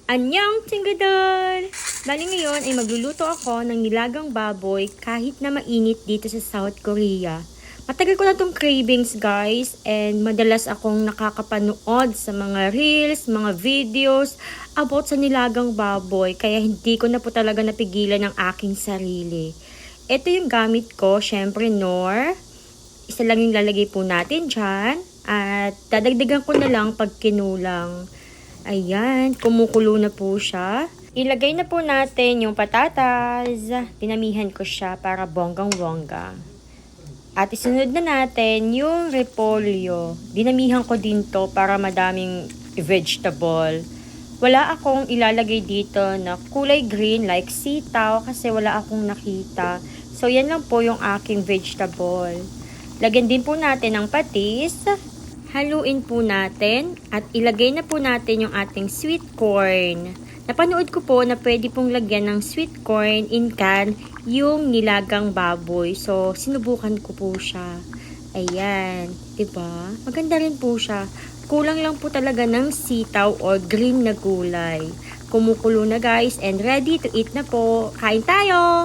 Anyang Tinggadol! Bali ngayon ay magluluto ako ng nilagang baboy kahit na mainit dito sa South Korea. Matagal ko na itong cravings guys and madalas akong nakakapanood sa mga reels, mga videos about sa nilagang baboy kaya hindi ko na po talaga napigilan ng aking sarili. Ito yung gamit ko, syempre Nor. Isa lang yung lalagay po natin dyan at dadagdagan ko na lang pag kinulang. Ayan, kumukulo na po siya. Ilagay na po natin yung patatas. Dinamihan ko siya para bonggang-bongga. At isunod na natin yung repolyo. Dinamihan ko din to para madaming vegetable. Wala akong ilalagay dito na kulay green like sitaw kasi wala akong nakita. So yan lang po yung aking vegetable. Lagyan din po natin ng patis. Haluin po natin at ilagay na po natin yung ating sweet corn. Napanood ko po na pwede pong lagyan ng sweet corn in can yung nilagang baboy. So, sinubukan ko po siya. Ayan, diba? Maganda rin po siya. Kulang lang po talaga ng sitaw o green na gulay. Kumukulo na guys and ready to eat na po. Kain tayo!